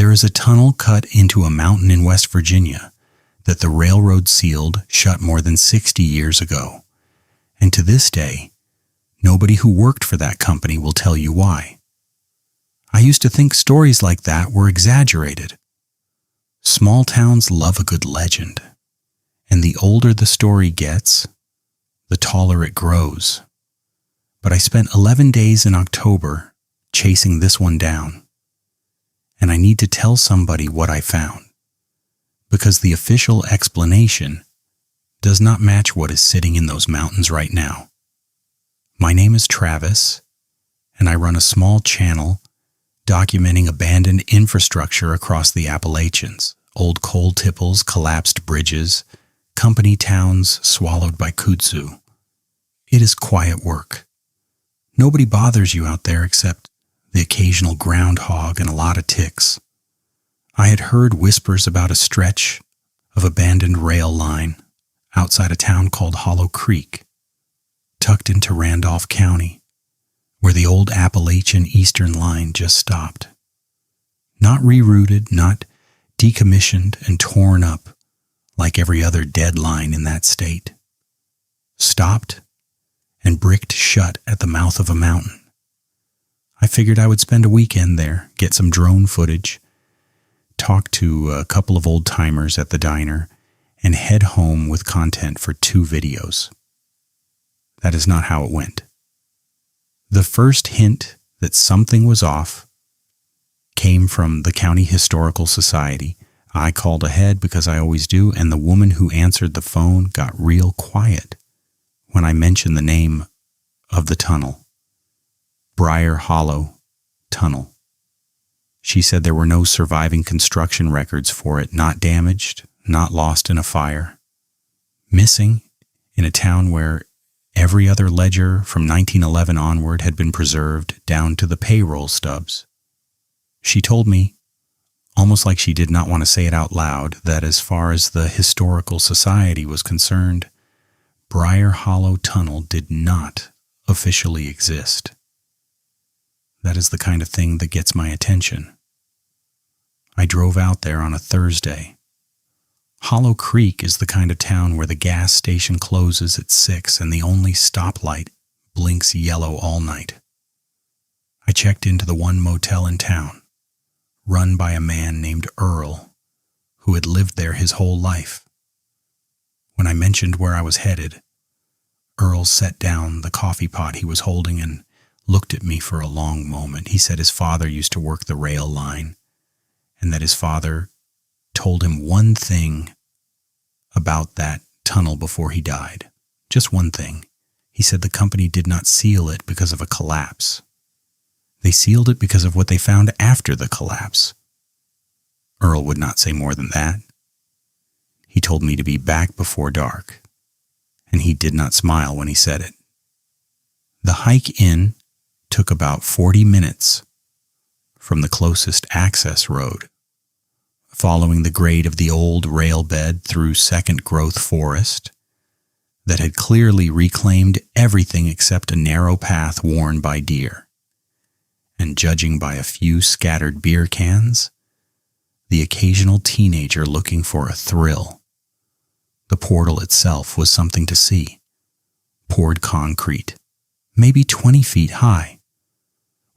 There is a tunnel cut into a mountain in West Virginia that the railroad sealed shut more than 60 years ago. And to this day, nobody who worked for that company will tell you why. I used to think stories like that were exaggerated. Small towns love a good legend, and the older the story gets, the taller it grows. But I spent 11 days in October chasing this one down, and I need to tell somebody what I found, because the official explanation does not match what is sitting in those mountains right now. My name is Travis, and I run a small channel documenting abandoned infrastructure across the Appalachians, old coal tipples, collapsed bridges, company towns swallowed by kudzu. It is quiet work. Nobody bothers you out there except the occasional groundhog and a lot of ticks. I had heard whispers about a stretch of abandoned rail line outside a town called Hollow Creek, tucked into Randolph County, where the old Appalachian Eastern line just stopped. Not rerouted, not decommissioned and torn up like every other dead line in that state. Stopped and bricked shut at the mouth of a mountain. I figured I would spend a weekend there, get some drone footage, talk to a couple of old-timers at the diner, and head home with content for 2 videos. That is not how it went. The first hint that something was off came from the County Historical Society. I called ahead because I always do, and the woman who answered the phone got real quiet when I mentioned the name of the tunnel, Briar Hollow Tunnel. She said there were no surviving construction records for it, not damaged, not lost in a fire. Missing in a town where every other ledger from 1911 onward had been preserved down to the payroll stubs. She told me, almost like she did not want to say it out loud, that as far as the Historical Society was concerned, Briar Hollow Tunnel did not officially exist. That is the kind of thing that gets my attention. I drove out there on a Thursday. Hollow Creek is the kind of town where the gas station closes at 6 and the only stoplight blinks yellow all night. I checked into the one motel in town, run by a man named Earl, who had lived there his whole life. When I mentioned where I was headed, Earl set down the coffee pot he was holding and looked at me for a long moment. He said his father used to work the rail line, and that his father told him one thing about that tunnel before he died. Just one thing. He said the company did not seal it because of a collapse. They sealed it because of what they found after the collapse. Earl would not say more than that. He told me to be back before dark, and he did not smile when he said it. The hike in took about 40 minutes from the closest access road, following the grade of the old rail bed through second-growth forest that had clearly reclaimed everything except a narrow path worn by deer. And judging by a few scattered beer cans, the occasional teenager looking for a thrill, the portal itself was something to see. Poured concrete, maybe 20 feet high,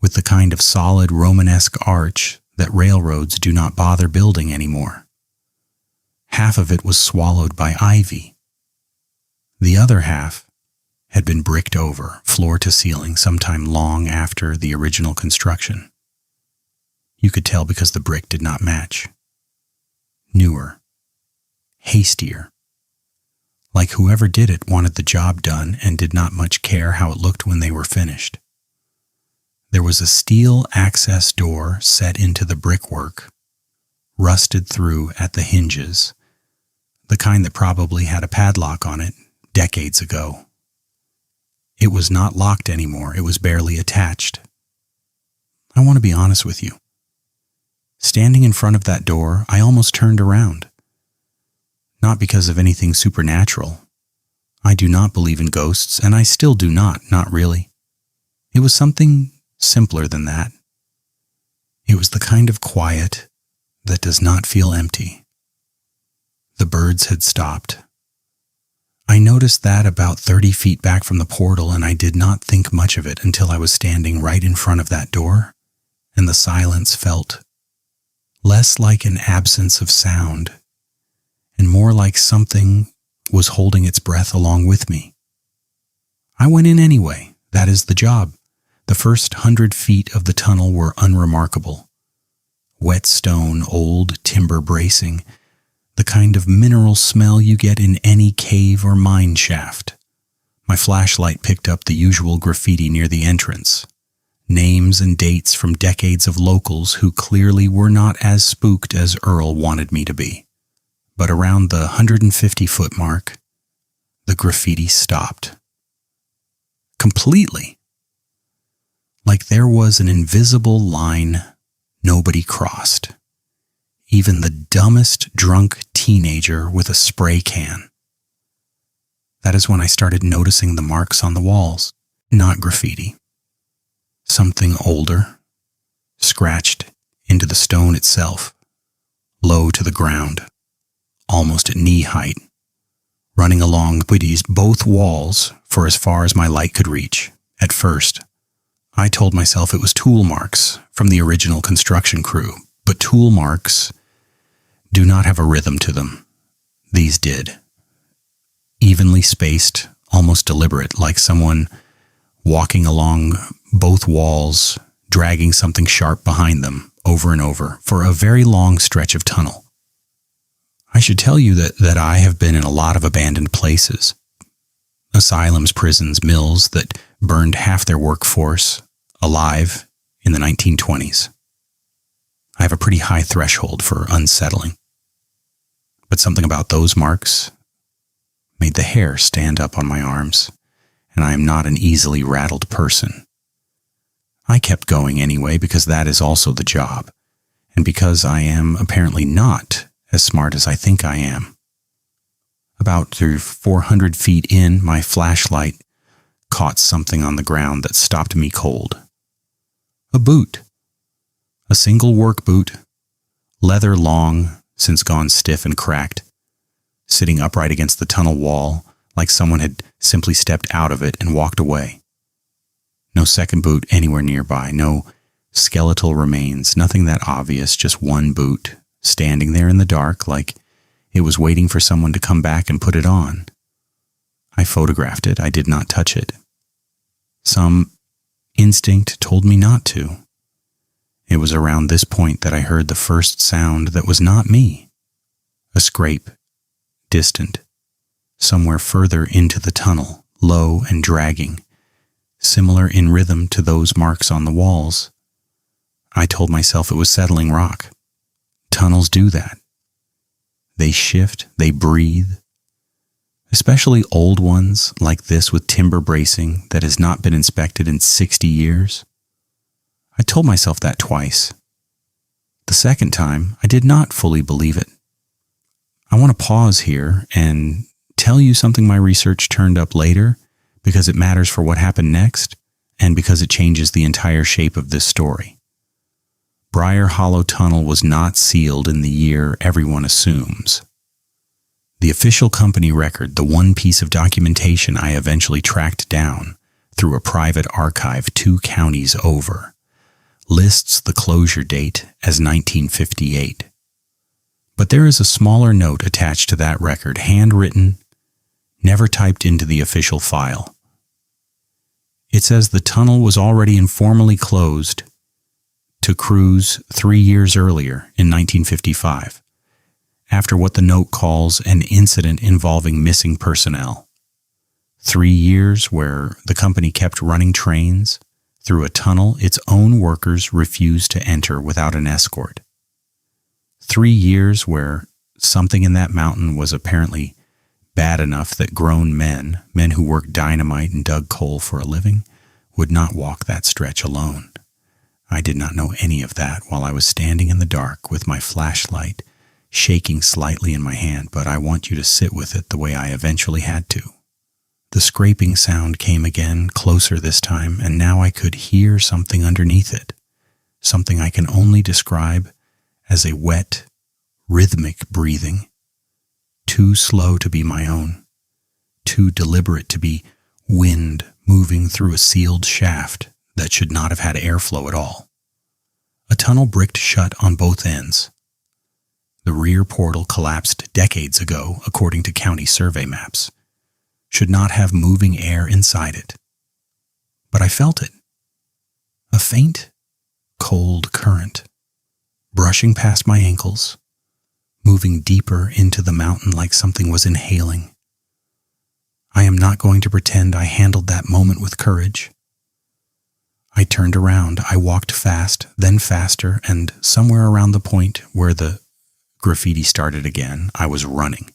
with the kind of solid Romanesque arch that railroads do not bother building anymore. Half of it was swallowed by ivy. The other half had been bricked over, floor to ceiling, sometime long after the original construction. You could tell because the brick did not match. Newer, hastier. Like whoever did it wanted the job done and did not much care how it looked when they were finished. There was a steel access door set into the brickwork, rusted through at the hinges, the kind that probably had a padlock on it decades ago. It was not locked anymore. It was barely attached. I want to be honest with you. Standing in front of that door, I almost turned around. Not because of anything supernatural. I do not believe in ghosts, and I still do not really. It was something simpler than that. It was the kind of quiet that does not feel empty. The birds had stopped. I noticed that about 30 feet back from the portal, and I did not think much of it until I was standing right in front of that door, and the silence felt less like an absence of sound and more like something was holding its breath along with me. I went in anyway. That is the job. The first 100 feet of the tunnel were unremarkable. Wet stone, old timber bracing, the kind of mineral smell you get in any cave or mine shaft. My flashlight picked up the usual graffiti near the entrance. Names and dates from decades of locals who clearly were not as spooked as Earl wanted me to be. But around the 150-foot mark, the graffiti stopped. Completely. Like there was an invisible line nobody crossed. Even the dumbest drunk teenager with a spray can. That is when I started noticing the marks on the walls, not graffiti. Something older, scratched into the stone itself, low to the ground, almost at knee height, running along both walls for as far as my light could reach. At first, I told myself it was tool marks from the original construction crew, but tool marks do not have a rhythm to them. These did. Evenly spaced, almost deliberate, like someone walking along both walls, dragging something sharp behind them over and over for a very long stretch of tunnel. I should tell you that I have been in a lot of abandoned places. Asylums, prisons, mills that burned half their workforce alive in the 1920s. I have a pretty high threshold for unsettling. But something about those marks made the hair stand up on my arms, and I am not an easily rattled person. I kept going anyway because that is also the job, and because I am apparently not as smart as I think I am. About 400 feet in, my flashlight caught something on the ground that stopped me cold. A boot. A single work boot, leather long, since gone stiff and cracked, sitting upright against the tunnel wall like someone had simply stepped out of it and walked away. No second boot anywhere nearby, no skeletal remains, nothing that obvious, just one boot, standing there in the dark like it was waiting for someone to come back and put it on. I photographed it. I did not touch it. Some instinct told me not to. It was around this point that I heard the first sound that was not me. A scrape, distant, somewhere further into the tunnel, low and dragging, similar in rhythm to those marks on the walls. I told myself it was settling rock. Tunnels do that. They shift, they breathe. Especially old ones like this with timber bracing that has not been inspected in 60 years. I told myself that twice. The second time, I did not fully believe it. I want to pause here and tell you something my research turned up later because it matters for what happened next and because it changes the entire shape of this story. Briar Hollow Tunnel was not sealed in the year everyone assumes. The official company record, the one piece of documentation I eventually tracked down through a private archive 2 counties over, lists the closure date as 1958. But there is a smaller note attached to that record, handwritten, never typed into the official file. It says the tunnel was already informally closed to crews 3 years earlier in 1955, after what the note calls an incident involving missing personnel. 3 years where the company kept running trains through a tunnel its own workers refused to enter without an escort. 3 years where something in that mountain was apparently bad enough that grown men who worked dynamite and dug coal for a living, would not walk that stretch alone. I did not know any of that while I was standing in the dark with my flashlight shaking slightly in my hand, but I want you to sit with it the way I eventually had to. The scraping sound came again, closer this time, and now I could hear something underneath it, something I can only describe as a wet, rhythmic breathing, too slow to be my own, too deliberate to be wind moving through a sealed shaft that should not have had airflow at all. A tunnel bricked shut on both ends. The rear portal collapsed decades ago, according to county survey maps. Should not have moving air inside it. But I felt it. A faint, cold current, brushing past my ankles, moving deeper into the mountain like something was inhaling. I am not going to pretend I handled that moment with courage. I turned around, I walked fast, then faster, and somewhere around the point where the graffiti started again, I was running.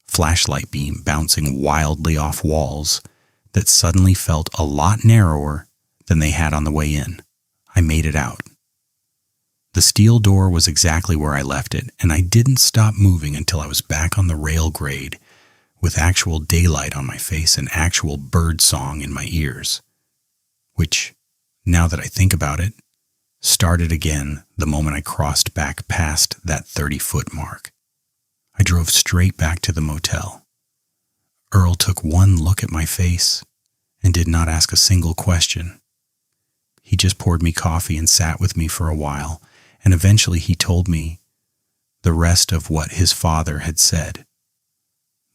Flashlight beam bouncing wildly off walls that suddenly felt a lot narrower than they had on the way in. I made it out. The steel door was exactly where I left it, and I didn't stop moving until I was back on the rail grade with actual daylight on my face and actual bird song in my ears, which, now that I think about it, started again the moment I crossed back past that 30-foot mark. I drove straight back to the motel. Earl took one look at my face and did not ask a single question. He just poured me coffee and sat with me for a while, and eventually he told me the rest of what his father had said,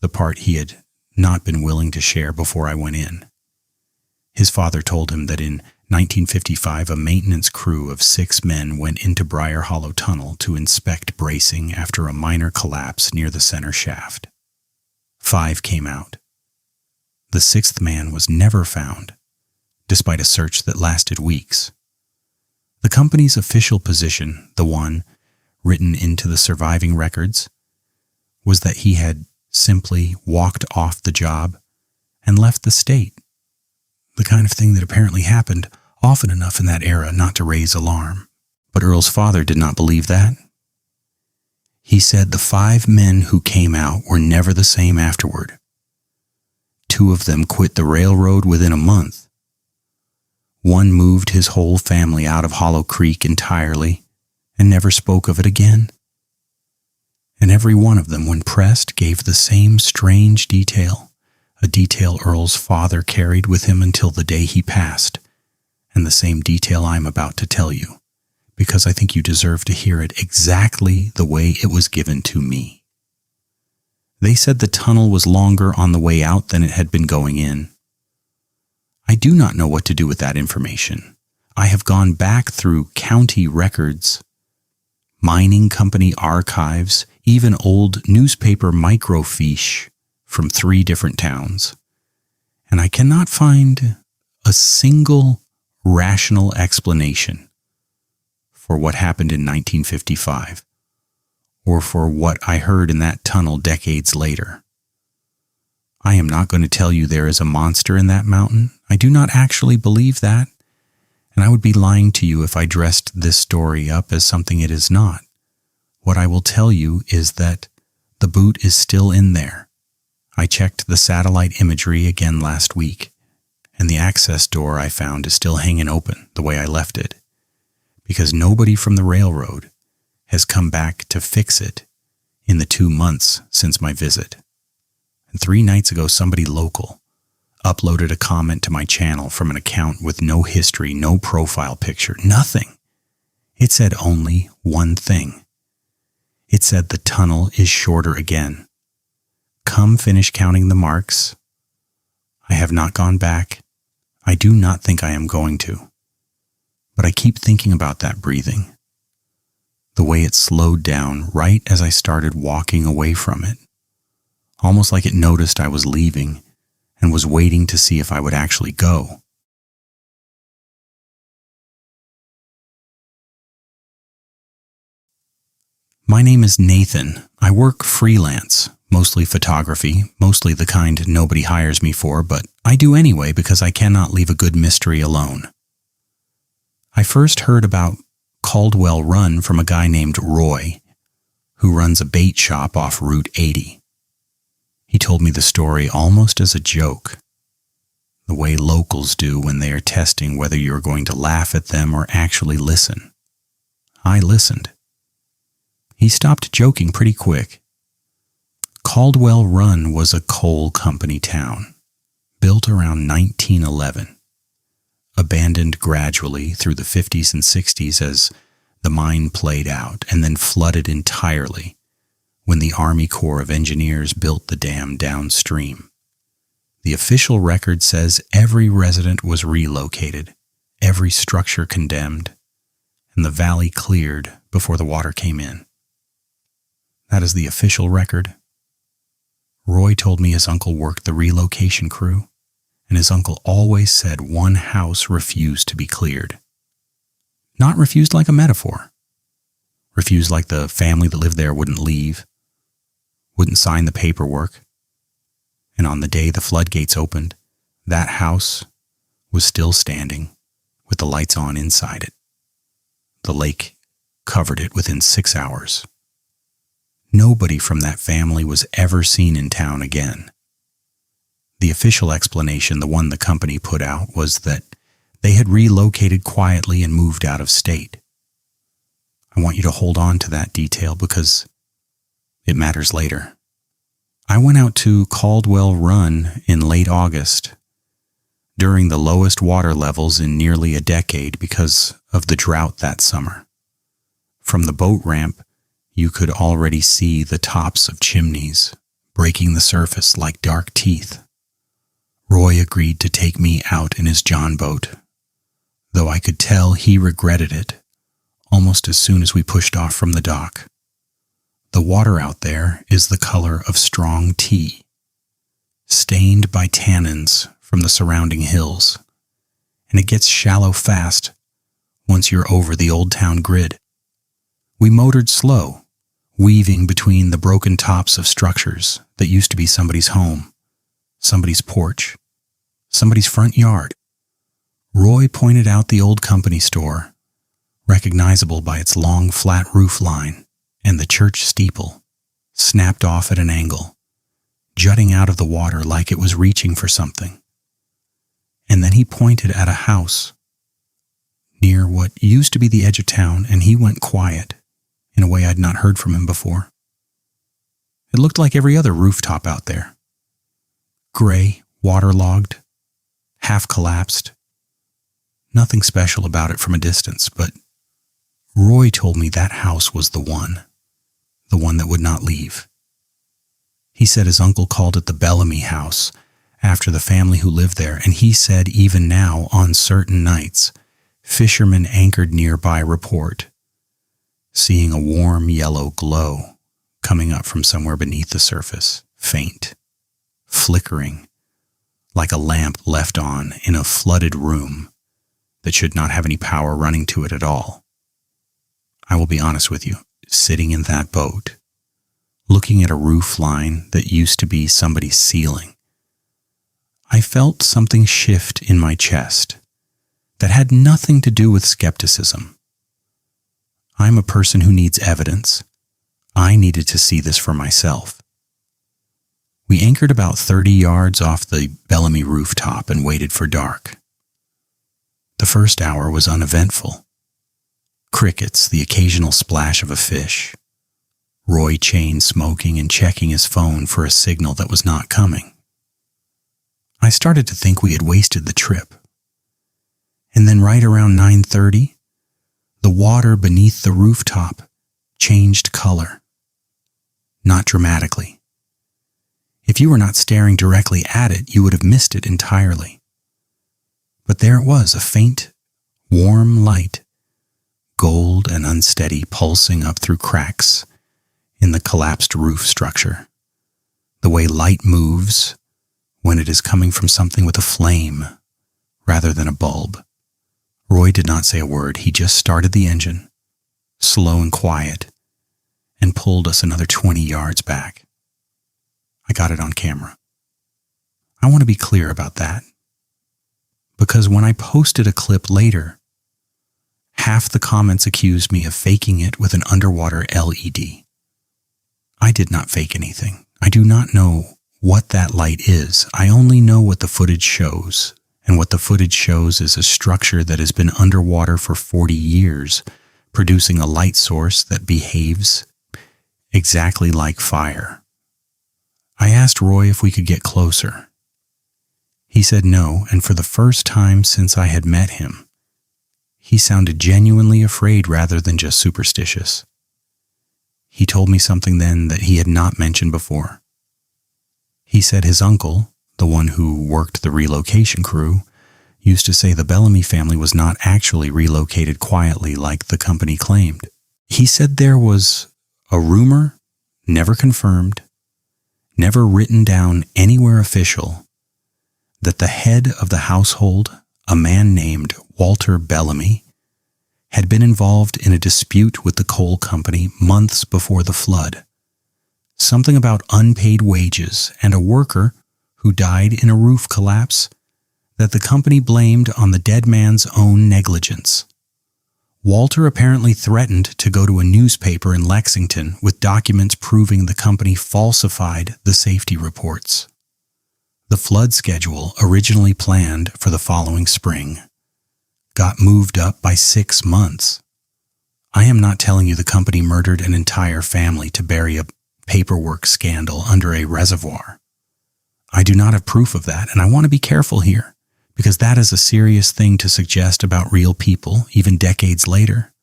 the part he had not been willing to share before I went in. His father told him that in 1955, a maintenance crew of 6 men went into Briar Hollow Tunnel to inspect bracing after a minor collapse near the center shaft. 5 came out. The 6th man was never found, despite a search that lasted weeks. The company's official position, the one written into the surviving records, was that he had simply walked off the job and left the state. The kind of thing that apparently happened often enough in that era not to raise alarm. But Earl's father did not believe that. He said the 5 men who came out were never the same afterward. 2 of them quit the railroad within a month. One moved his whole family out of Hollow Creek entirely and never spoke of it again. And every one of them, when pressed, gave the same strange detail, a detail Earl's father carried with him until the day he passed, and the same detail I'm about to tell you, because I think you deserve to hear it exactly the way it was given to me. They said the tunnel was longer on the way out than it had been going in. I do not know what to do with that information. I have gone back through county records, mining company archives, even old newspaper microfiche from 3 different towns, and I cannot find a single rational explanation for what happened in 1955, or for what I heard in that tunnel decades later. I am not going to tell you there is a monster in that mountain. I do not actually believe that, and I would be lying to you if I dressed this story up as something it is not. What I will tell you is that the boot is still in there. I checked the satellite imagery again last week, and the access door I found is still hanging open the way I left it, because nobody from the railroad has come back to fix it in the 2 months since my visit. And 3 nights ago, somebody local uploaded a comment to my channel from an account with no history, no profile picture, nothing. It said only one thing. It said the tunnel is shorter again. Come finish counting the marks. I have not gone back. I do not think I am going to. But I keep thinking about that breathing. The way it slowed down right as I started walking away from it. Almost like it noticed I was leaving and was waiting to see if I would actually go. My name is Nathan. I work freelance, mostly photography, mostly the kind nobody hires me for, but I do anyway because I cannot leave a good mystery alone. I first heard about Caldwell Run from a guy named Roy, who runs a bait shop off Route 80. He told me the story almost as a joke, the way locals do when they are testing whether you're going to laugh at them or actually listen. I listened. He stopped joking pretty quick. Caldwell Run was a coal company town, built around 1911, abandoned gradually through the 50s and 60s as the mine played out, and then flooded entirely when the Army Corps of Engineers built the dam downstream. The official record says every resident was relocated, every structure condemned, and the valley cleared before the water came in. That is the official record. Roy told me his uncle worked the relocation crew, and his uncle always said one house refused to be cleared. Not refused like a metaphor. Refused like the family that lived there wouldn't leave, wouldn't sign the paperwork. And on the day the floodgates opened, that house was still standing with the lights on inside it. The lake covered it within 6 hours. Nobody from that family was ever seen in town again. The official explanation, the one the company put out, was that they had relocated quietly and moved out of state. I want you to hold on to that detail because it matters later. I went out to Caldwell Run in late August, during the lowest water levels in nearly a decade because of the drought that summer. From the boat ramp, you could already see the tops of chimneys breaking the surface like dark teeth. Roy agreed to take me out in his John boat, though I could tell he regretted it almost as soon as we pushed off from the dock. The water out there is the color of strong tea, stained by tannins from the surrounding hills, and it gets shallow fast once you're over the Old Town grid. We motored slow, weaving between the broken tops of structures that used to be somebody's home, somebody's porch, somebody's front yard. Roy pointed out the old company store, recognizable by its long flat roof line, and the church steeple, snapped off at an angle, jutting out of the water like it was reaching for something. And then he pointed at a house near what used to be the edge of town, and he went quiet in a way I'd not heard from him before. It looked like every other rooftop out there. Gray, waterlogged, half collapsed. Nothing special about it from a distance, but Roy told me that house was the one that would not leave. He said his uncle called it the Bellamy House after the family who lived there, and he said even now, on certain nights, fishermen anchored nearby report seeing a warm yellow glow coming up from somewhere beneath the surface, faint, flickering, like a lamp left on in a flooded room that should not have any power running to it at all. I will be honest with you, sitting in that boat, looking at a roof line that used to be somebody's ceiling, I felt something shift in my chest that had nothing to do with skepticism. I'm a person who needs evidence. I needed to see this for myself. We anchored about 30 yards off the Bellamy rooftop and waited for dark. The first hour was uneventful. Crickets, the occasional splash of a fish. Roy chain smoking and checking his phone for a signal that was not coming. I started to think we had wasted the trip. And then right around 9:30, the water beneath the rooftop changed color. Not dramatically. If you were not staring directly at it, you would have missed it entirely. But there it was, a faint, warm light, gold and unsteady, pulsing up through cracks in the collapsed roof structure. The way light moves when it is coming from something with a flame rather than a bulb. Roy did not say a word. He just started the engine, slow and quiet, and pulled us another 20 yards back. I got it on camera. I want to be clear about that, because when I posted a clip later, half the comments accused me of faking it with an underwater LED. I did not fake anything. I do not know what that light is. I only know what the footage shows. And what the footage shows is a structure that has been underwater for 40 years, producing a light source that behaves exactly like fire. I asked Roy if we could get closer. He said no, and for the first time since I had met him, he sounded genuinely afraid rather than just superstitious. He told me something then that he had not mentioned before. He said his uncle, the one who worked the relocation crew, used to say the Bellamy family was not actually relocated quietly like the company claimed. He said there was a rumor, never confirmed, never written down anywhere official, that the head of the household, a man named Walter Bellamy, had been involved in a dispute with the coal company months before the flood. Something about unpaid wages and a worker who died in a roof collapse that the company blamed on the dead man's own negligence. Walter apparently threatened to go to a newspaper in Lexington with documents proving the company falsified the safety reports. The flood schedule, originally planned for the following spring, got moved up by 6 months. I am not telling you the company murdered an entire family to bury a paperwork scandal under a reservoir. I do not have proof of that, and I want to be careful here, because that is a serious thing to suggest about real people, even decades later.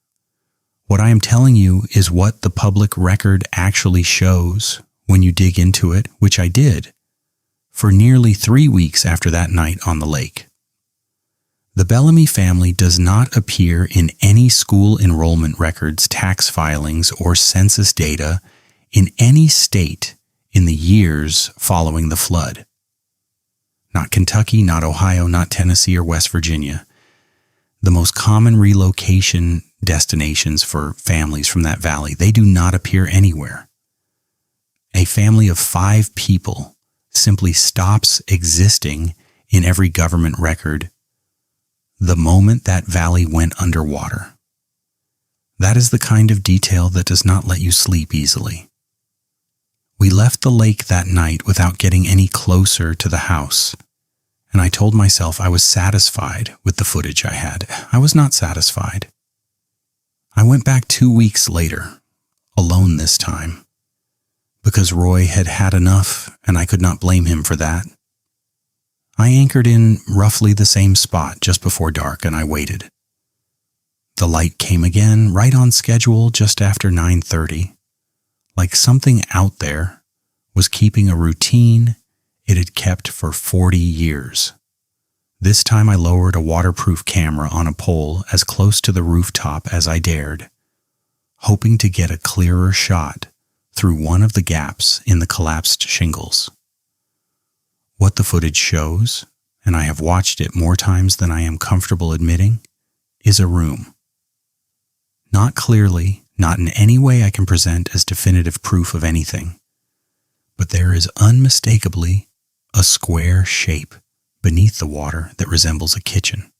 What I am telling you is what the public record actually shows when you dig into it, which I did, for nearly 3 weeks after that night on the lake. The Bellamy family does not appear in any school enrollment records, tax filings, or census data in any state in the years following the flood. Not Kentucky, not Ohio, not Tennessee or West Virginia. The most common relocation destinations for families from that valley, they do not appear anywhere. A family of 5 people simply stops existing in every government record the moment that valley went underwater. That is the kind of detail that does not let you sleep easily. We left the lake that night without getting any closer to the house, and I told myself I was satisfied with the footage I had. I was not satisfied. I went back 2 weeks later, alone this time, because Roy had had enough and I could not blame him for that. I anchored in roughly the same spot just before dark and I waited. The light came again, right on schedule, just after 9:30. Like something out there was keeping a routine it had kept for 40 years. This time I lowered a waterproof camera on a pole as close to the rooftop as I dared, hoping to get a clearer shot through one of the gaps in the collapsed shingles. What the footage shows, and I have watched it more times than I am comfortable admitting, is a room. Not clearly, not in any way I can present as definitive proof of anything, but there is unmistakably a square shape beneath the water that resembles a kitchen,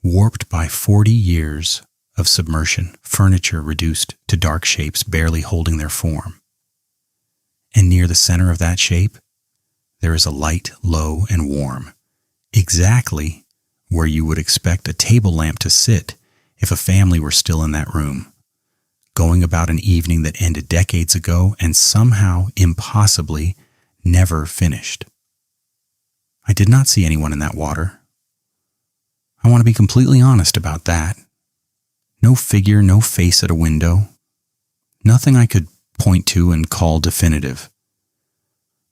warped by 40 years of submersion, furniture reduced to dark shapes barely holding their form. And near the center of that shape, there is a light, low, and warm, exactly where you would expect a table lamp to sit if a family were still in that room, going about an evening that ended decades ago and somehow, impossibly, never finished. I did not see anyone in that water. I want to be completely honest about that. No figure, no face at a window. Nothing I could point to and call definitive.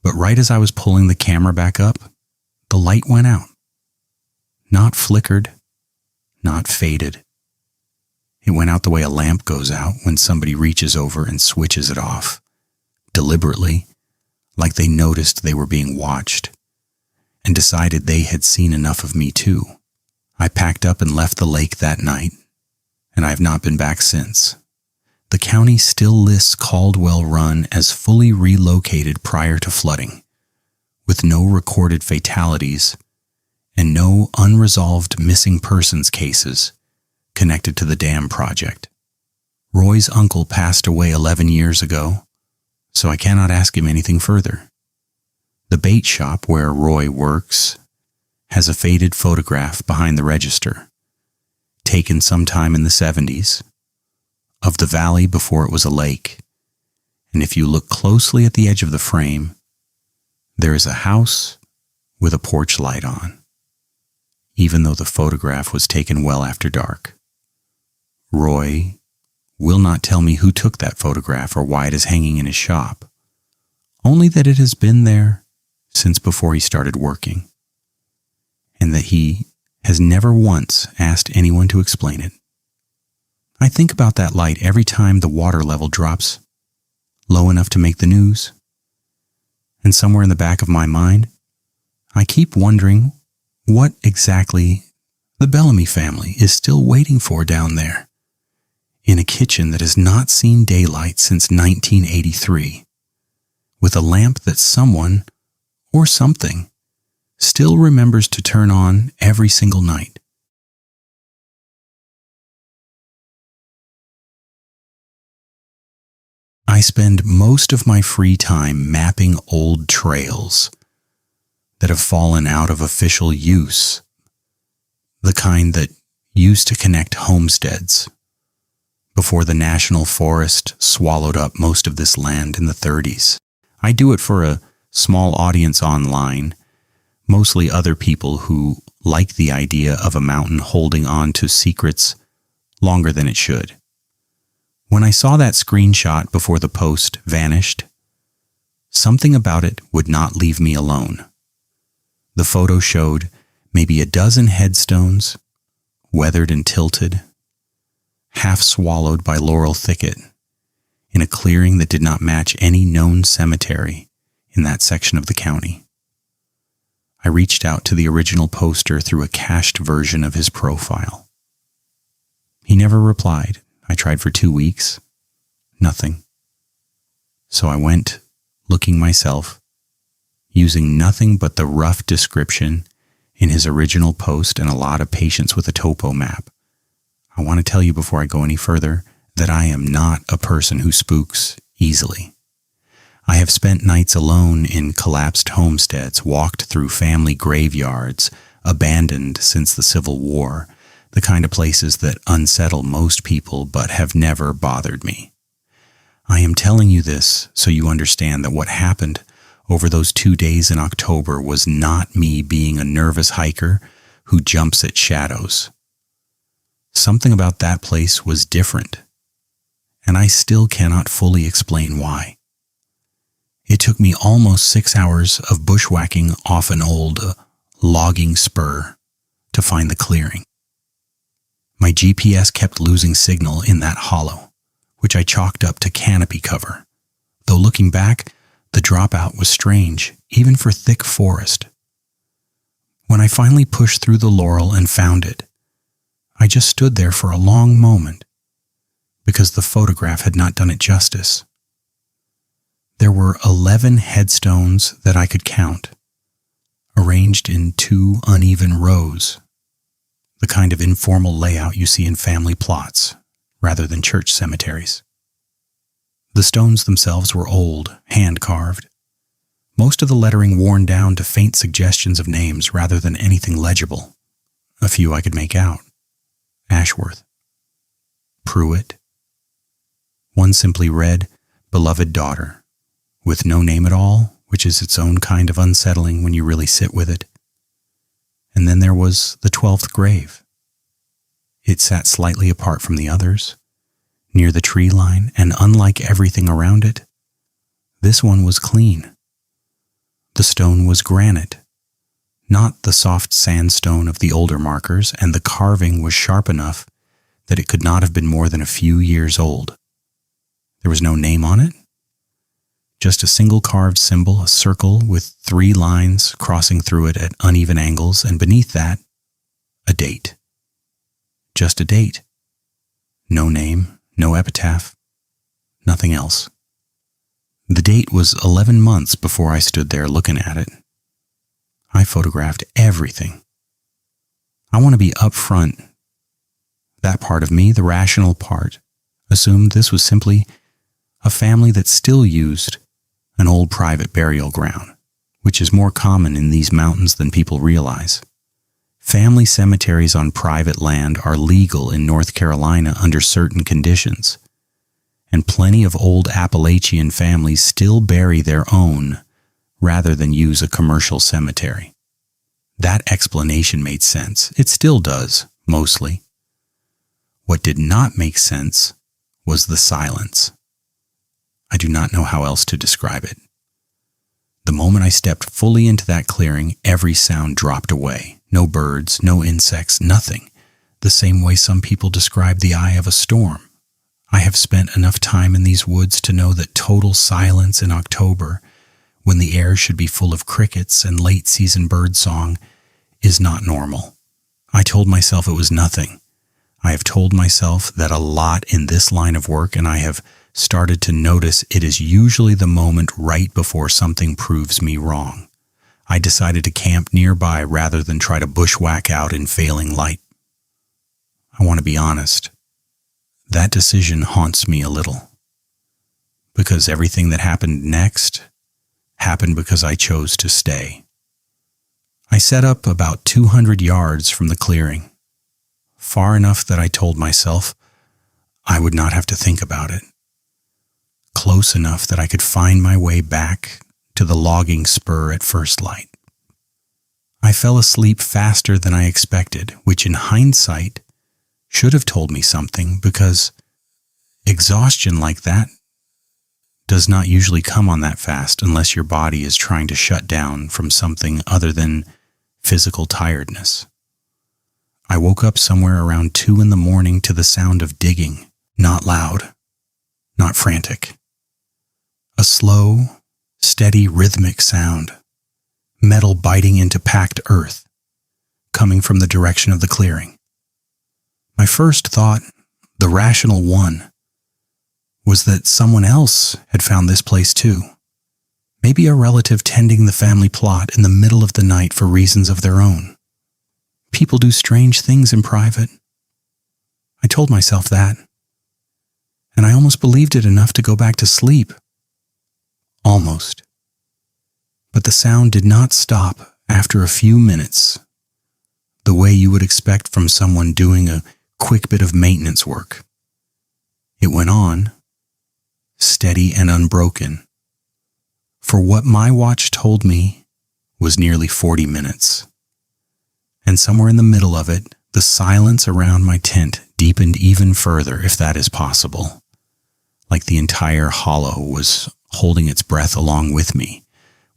But right as I was pulling the camera back up, the light went out. Not flickered, not faded. It went out the way a lamp goes out when somebody reaches over and switches it off, deliberately, like they noticed they were being watched, and decided they had seen enough of me too. I packed up and left the lake that night, and I have not been back since. The county still lists Caldwell Run as fully relocated prior to flooding, with no recorded fatalities and no unresolved missing persons cases connected to the dam project. Roy's uncle passed away 11 years ago, so I cannot ask him anything further. The bait shop where Roy works has a faded photograph behind the register, taken sometime in the 70s, of the valley before it was a lake, and if you look closely at the edge of the frame, there is a house with a porch light on, even though the photograph was taken well after dark. Roy will not tell me who took that photograph or why it is hanging in his shop, only that it has been there since before he started working, and that he has never once asked anyone to explain it. I think about that light every time the water level drops low enough to make the news. And somewhere in the back of my mind, I keep wondering what exactly the Bellamy family is still waiting for down there, in a kitchen that has not seen daylight since 1983, with a lamp that someone, or something, still remembers to turn on every single night. I spend most of my free time mapping old trails that have fallen out of official use, the kind that used to connect homesteads before the national forest swallowed up most of this land in the 30s. I do it for a small audience online, mostly other people who like the idea of a mountain holding on to secrets longer than it should. When I saw that screenshot before the post vanished, something about it would not leave me alone. The photo showed maybe a dozen headstones, weathered and tilted, half swallowed by laurel thicket, in a clearing that did not match any known cemetery in that section of the county. I reached out to the original poster through a cached version of his profile. He never replied. I tried for 2 weeks. Nothing. So I went looking myself, using nothing but the rough description in his original post and a lot of patience with a topo map. I want to tell you before I go any further that I am not a person who spooks easily. I have spent nights alone in collapsed homesteads, walked through family graveyards, abandoned since the Civil War, the kind of places that unsettle most people but have never bothered me. I am telling you this so you understand that what happened over those 2 days in October was not me being a nervous hiker who jumps at shadows. Something about that place was different, and I still cannot fully explain why. It took me almost 6 hours of bushwhacking off an old logging spur to find the clearing. My GPS kept losing signal in that hollow, which I chalked up to canopy cover, though looking back, the dropout was strange, even for thick forest. When I finally pushed through the laurel and found it, I just stood there for a long moment, because the photograph had not done it justice. There were 11 headstones that I could count, arranged in 2 uneven rows, the kind of informal layout you see in family plots, rather than church cemeteries. The stones themselves were old, hand-carved, most of the lettering worn down to faint suggestions of names rather than anything legible. A few I could make out. Ashworth. Pruitt. One simply read, "Beloved Daughter," with no name at all, which is its own kind of unsettling when you really sit with it. And then there was the 12th grave. It sat slightly apart from the others, near the tree line, and unlike everything around it, this one was clean. The stone was granite, not the soft sandstone of the older markers, and the carving was sharp enough that it could not have been more than a few years old. There was no name on it, just a single carved symbol, a circle with 3 lines crossing through it at uneven angles, and beneath that, a date. Just a date. No name, no epitaph, nothing else. The date was 11 months before I stood there looking at it. I photographed everything. I want to be upfront. That part of me, the rational part, assumed this was simply a family that still used an old private burial ground, which is more common in these mountains than people realize. Family cemeteries on private land are legal in North Carolina under certain conditions, and plenty of old Appalachian families still bury their own rather than use a commercial cemetery. That explanation made sense. It still does, mostly. What did not make sense was the silence. I do not know how else to describe it. The moment I stepped fully into that clearing, every sound dropped away. No birds, no insects, nothing. The same way some people describe the eye of a storm. I have spent enough time in these woods to know that total silence in October, when the air should be full of crickets and late-season birdsong, is not normal. I told myself it was nothing. I have told myself that a lot in this line of work, and I have started to notice it is usually the moment right before something proves me wrong. I decided to camp nearby rather than try to bushwhack out in failing light. I want to be honest. That decision haunts me a little. Because everything that happened next happened because I chose to stay. I set up about 200 yards from the clearing, far enough that I told myself I would not have to think about it, close enough that I could find my way back to the logging spur at first light. I fell asleep faster than I expected, which in hindsight should have told me something, because exhaustion like that does not usually come on that fast unless your body is trying to shut down from something other than physical tiredness. I woke up somewhere around 2 a.m. to the sound of digging, not loud, not frantic. A slow, steady, rhythmic sound, metal biting into packed earth, coming from the direction of the clearing. My first thought, the rational one, was that someone else had found this place too. Maybe a relative tending the family plot in the middle of the night for reasons of their own. People do strange things in private. I told myself that, and I almost believed it enough to go back to sleep. Almost. But the sound did not stop after a few minutes, the way you would expect from someone doing a quick bit of maintenance work. It went on, steady and unbroken, for what my watch told me was nearly 40 minutes. And somewhere in the middle of it, the silence around my tent deepened even further, if that is possible, like the entire hollow was holding its breath along with me,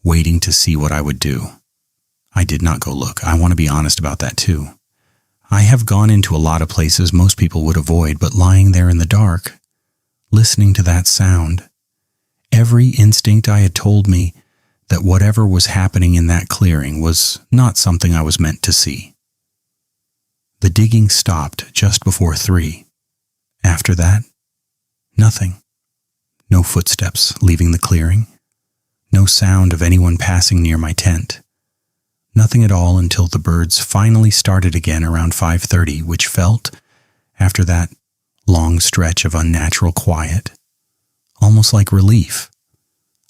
waiting to see what I would do. I did not go look. I want to be honest about that too. I have gone into a lot of places most people would avoid, but lying there in the dark, listening to that sound, every instinct I had told me that whatever was happening in that clearing was not something I was meant to see. The digging stopped just before 3. After that, nothing. No footsteps leaving the clearing. No sound of anyone passing near my tent. Nothing at all until the birds finally started again around 5:30, which felt, after that long stretch of unnatural quiet, almost like relief.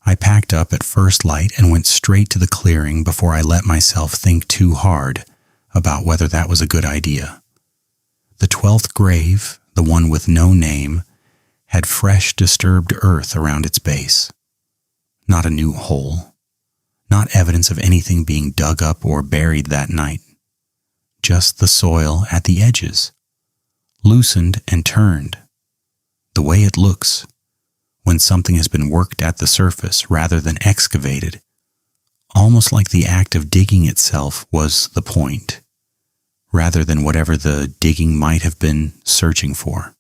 I packed up at first light and went straight to the clearing before I let myself think too hard about whether that was a good idea. The 12th grave, the one with no name, had fresh, disturbed earth around its base. Not a new hole. Not evidence of anything being dug up or buried that night. Just the soil at the edges, loosened and turned, the way it looks when something has been worked at the surface rather than excavated, almost like the act of digging itself was the point, rather than whatever the digging might have been searching for.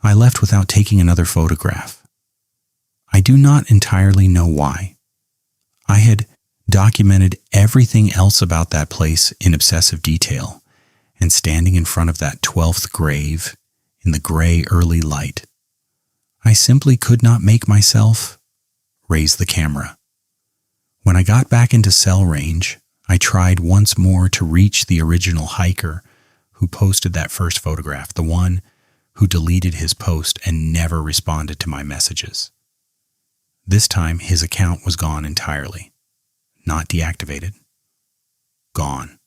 I left without taking another photograph. I do not entirely know why. I had documented everything else about that place in obsessive detail, and standing in front of that 12th grave in the gray early light, I simply could not make myself raise the camera. When I got back into cell range, I tried once more to reach the original hiker who posted that first photograph, the one who deleted his post and never responded to my messages. This time, his account was gone entirely. Not deactivated. Gone.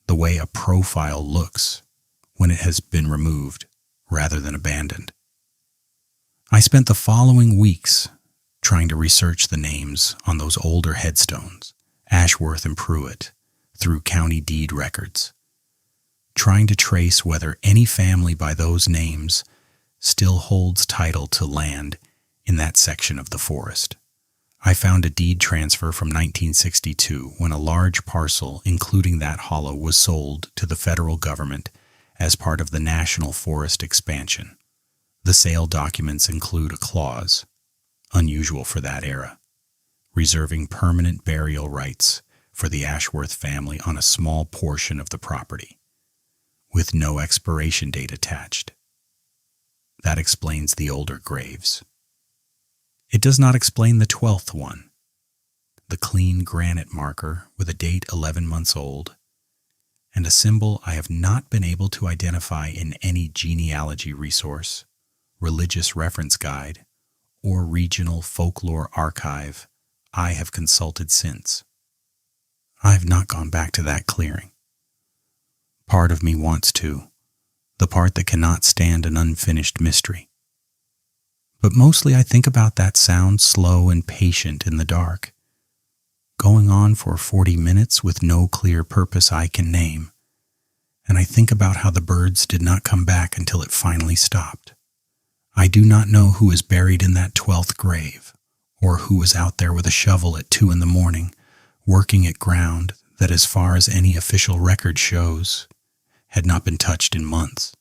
The way a profile looks when it has been removed rather than abandoned. I spent the following weeks trying to research the names on those older headstones, Ashworth and Pruitt, through county deed records, trying to trace whether any family by those names still holds title to land in that section of the forest. I found a deed transfer from 1962 when a large parcel, including that hollow, was sold to the federal government as part of the National Forest expansion. The sale documents include a clause, unusual for that era, reserving permanent burial rights for the Ashworth family on a small portion of the property, with no expiration date attached. That explains the older graves. It does not explain the 12th one, the clean granite marker with a date 11 months old, and a symbol I have not been able to identify in any genealogy resource, religious reference guide, or regional folklore archive I have consulted since. I have not gone back to that clearing. Part of me wants to, the part that cannot stand an unfinished mystery. But mostly I think about that sound slow and patient in the dark, going on for 40 minutes with no clear purpose I can name, and I think about how the birds did not come back until it finally stopped. I do not know who is buried in that 12th grave, or who was out there with a shovel at 2 a.m, working at ground that, as far as any official record shows, had not been touched in months.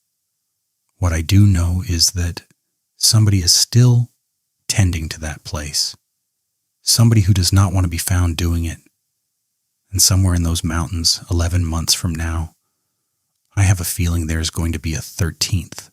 What I do know is that somebody is still tending to that place, somebody who does not want to be found doing it, and somewhere in those mountains, 11 months from now, I have a feeling there is going to be a 13th